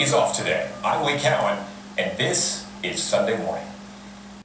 is off today. I'm Lee Cowan, and this is Sunday Morning.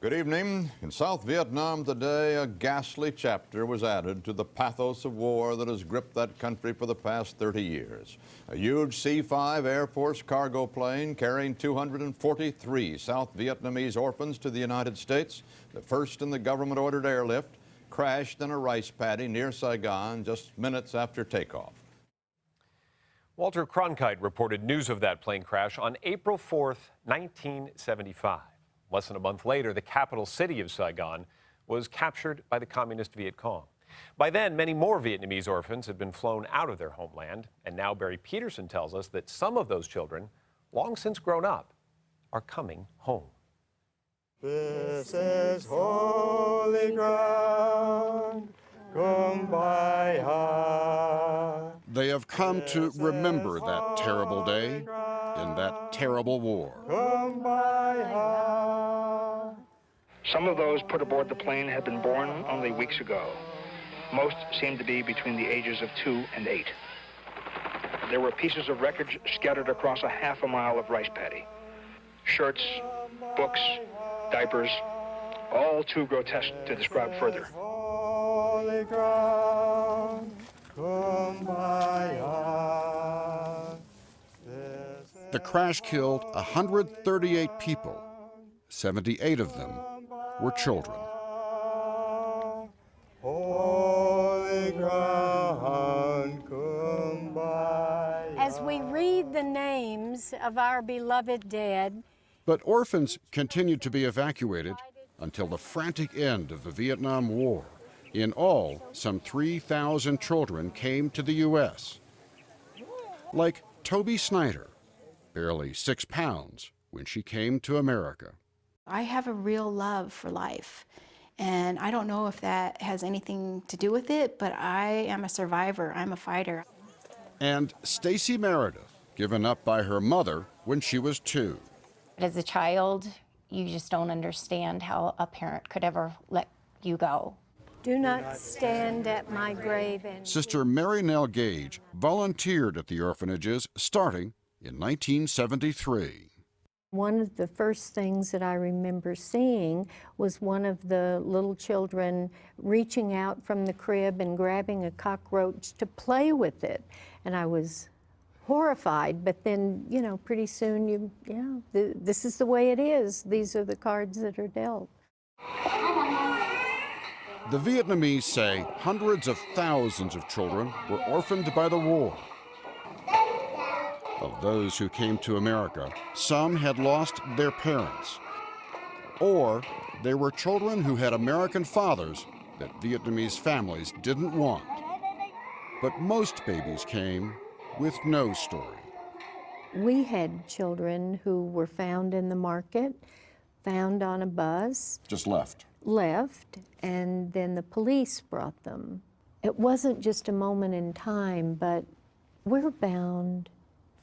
Good evening. In South Vietnam today, a ghastly chapter was added to the pathos of war that has gripped that country for the past 30 years. A huge C-5 Air Force cargo plane carrying 243 South Vietnamese orphans to the United States, the first in the government-ordered airlift, crashed in a rice paddy near Saigon just minutes after takeoff. Walter Cronkite reported news of that plane crash on April 4th, 1975. Less than a month later, the capital city of Saigon was captured by the communist Viet Cong. By then, many more Vietnamese orphans had been flown out of their homeland, and now Barry Peterson tells us that some of those children, long since grown up, are coming home. This is holy ground, Kumbaya. They have come to remember that terrible day in that terrible war. Some of those put aboard the plane had been born only weeks ago. Most seemed to be between the ages of 2 and 8. There were pieces of wreckage scattered across a half a mile of rice paddy. Shirts, books, diapers, all too grotesque to describe further. Holy ground, Kumbaya. The crash killed 138 people. 78 of them were children. Holy ground, Kumbaya. As we read the names of our beloved dead, But orphans continued to be evacuated until the frantic end of the Vietnam War. In all, some 3,000 children came to the U.S. Like Toby Snyder, barely 6 pounds when she came to America. I have a real love for life, and I don't know if that has anything to do with it, but I am a survivor. I'm a fighter. And Stacy Meredith, given up by her mother when she was 2. As a child, you just don't understand how a parent could ever let you go. do not stand at my grave. And Sister Mary Nell Gage volunteered at the orphanages starting in 1973. one of the first things that I remember seeing was one of the little children reaching out from the crib and grabbing a cockroach to play with it. And I was horrified, but then, you know, pretty soon this is the way it is. These are the cards that are dealt. The Vietnamese say hundreds of thousands of children were orphaned by the war. Of those who came to America, some had lost their parents, or there were children who had American fathers that Vietnamese families didn't want. But most babies came with no story. We had children who were found in the market, found on a bus, Just left. and then the police brought them. It wasn't just a moment in time, but we're bound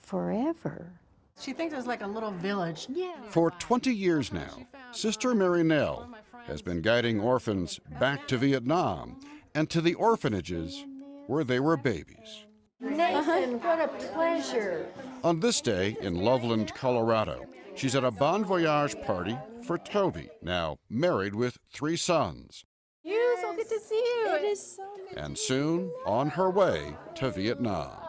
forever. She thinks it's like a little village. Yeah. For 20 years now, Sister Mary Nell has been guiding orphans back to Vietnam and to the orphanages where they were babies. Nathan, what a pleasure. On this day in Loveland, Colorado, she's at a bon voyage party for Toby, now married with 3 sons. You, so good to see you. It is so good. And soon on her way to Vietnam.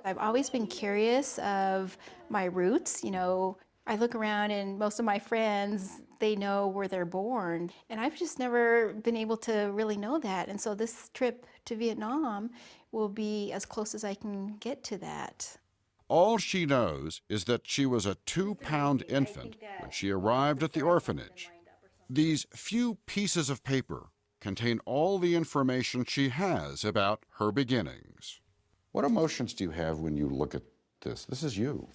I've always been curious of my roots. You know, I look around and most of my friends, they know where they're born. And I've just never been able to really know that. And so this trip to Vietnam will be as close as I can get to that. All she knows is that she was a 2-pound infant when she arrived at the orphanage. These few pieces of paper contain all the information she has about her beginnings. What emotions do you have when you look at this? This is you.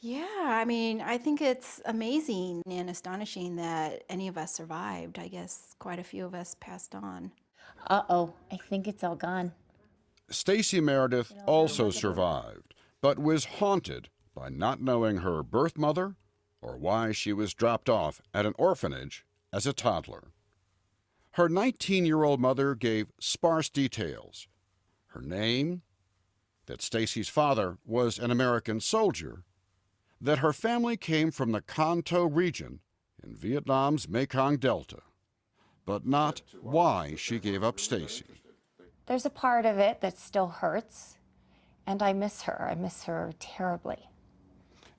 Yeah, I mean, I think it's amazing and astonishing that any of us survived. I guess quite a few of us passed on. Uh-oh, I think it's all gone. Stacy Meredith also survived, but was haunted by not knowing her birth mother or why she was dropped off at an orphanage as a toddler. Her 19-year-old mother gave sparse details. Her name, that Stacy's father was an American soldier, that her family came from the Can Tho region in Vietnam's Mekong Delta, but not why she gave up Stacy. There's a part of it that still hurts, and I miss her. I miss her terribly.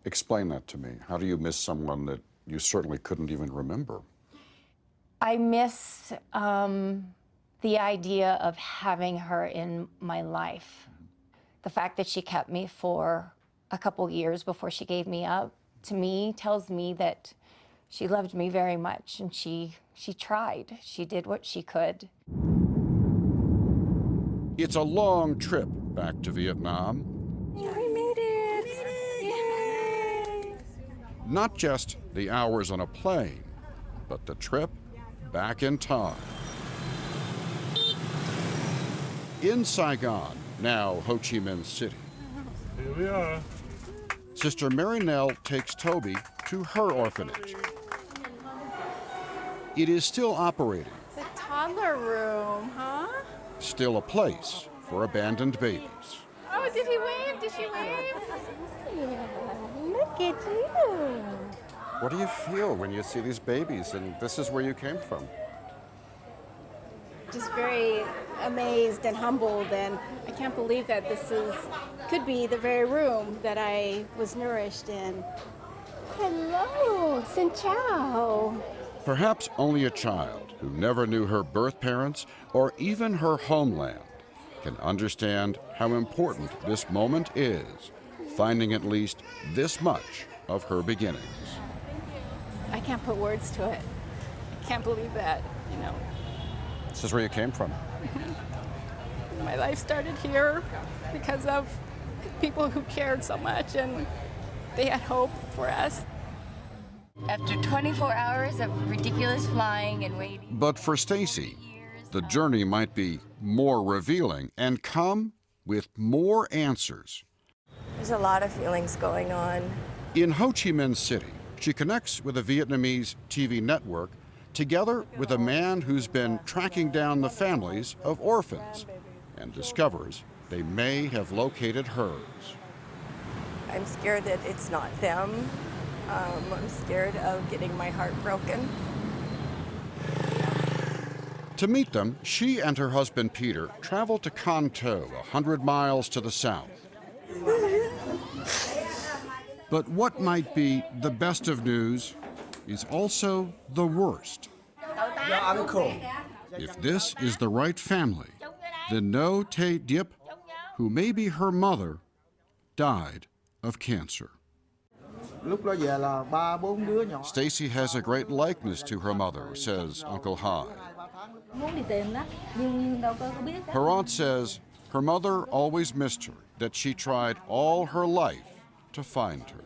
Explain that to me. How do you miss someone that you certainly couldn't even remember? I miss the idea of having her in my life. The fact that she kept me for a couple years before she gave me up, to me, tells me that she loved me very much, and she tried. She did what she could. It's a long trip back to Vietnam. We made it! Yay! Not just the hours on a plane, but the trip back in time. In Saigon, now Ho Chi Minh City, Here we are. Sister Mary Nell takes Toby to her orphanage. It is still operating, The toddler room, huh? still a place for abandoned babies. Oh, did he wave? Did she wave? Look at you! What do you feel when you see these babies and this is where you came from? Just very amazed and humbled, and I can't believe that could be the very room that I was nourished in. Hello, Xin Chao. Perhaps only a child who never knew her birth parents or even her homeland can understand how important this moment is, finding at least this much of her beginnings. I can't put words to it. I can't believe that, you know. This is where you came from. My life started here because of people who cared so much, and they had hope for us. After 24 hours of ridiculous flying and waiting. But for Stacy, the journey might be more revealing and come with more answers. There's a lot of feelings going on. In Ho Chi Minh City, she connects with a Vietnamese TV network together with a man who's been tracking down the families of orphans and discovers they may have located hers. I'm scared that it's not them. I'm scared of getting my heart broken. To meet them, she and her husband Peter travel to Can Tho, 100 miles to the south. But what might be the best of news is also the worst. Your uncle. If this is the right family, then No Tay Diep, who may be her mother, died of cancer. Stacy has a great likeness to her mother, says Uncle Hai. Her aunt says her mother always missed her, that she tried all her life to find her.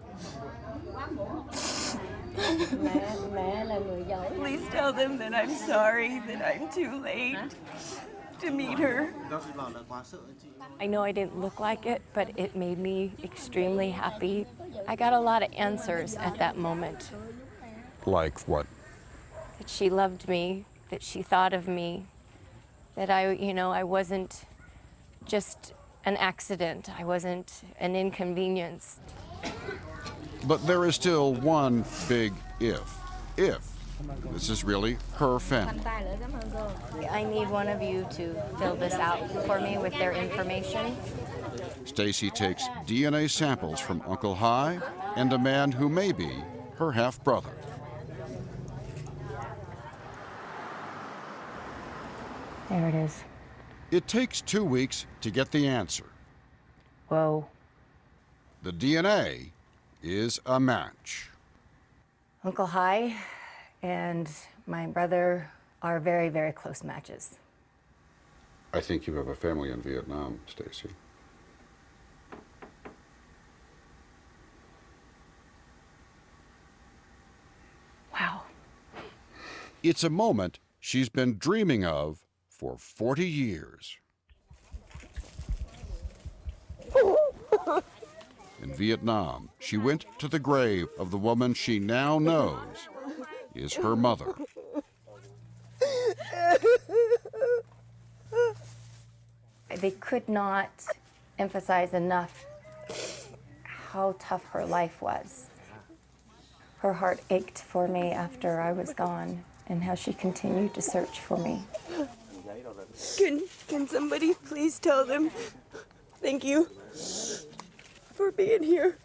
Please tell them that I'm sorry, that I'm too late to meet her. I know I didn't look like it, but it made me extremely happy. I got a lot of answers at that moment. Like what? That she loved me, that she thought of me, that I wasn't just an accident. I wasn't an inconvenience. But there is still one big if. If this is really her family. I need one of you to fill this out for me with their information. Stacy takes DNA samples from Uncle Hai and a man who may be her half-brother. There it is. It takes 2 weeks to get the answer. Whoa. The DNA is a match. Uncle Hai and my brother are very, very close matches. I think you have a family in Vietnam, Stacy. Wow. It's a moment she's been dreaming of for 40 years. In Vietnam, she went to the grave of the woman she now knows is her mother. They could not emphasize enough how tough her life was. Her heart ached for me after I was gone, and how she continued to search for me. Can somebody please tell them thank you for being here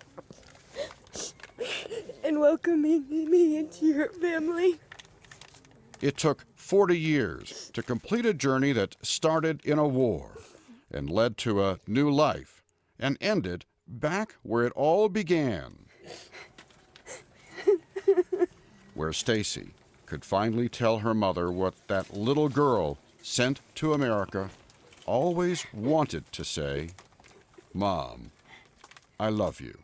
and welcoming me into your family? It took 40 years to complete a journey that started in a war and led to a new life and ended back where it all began, where Stacy could finally tell her mother what that little girl sent to America always wanted to say, "Mom, I love you."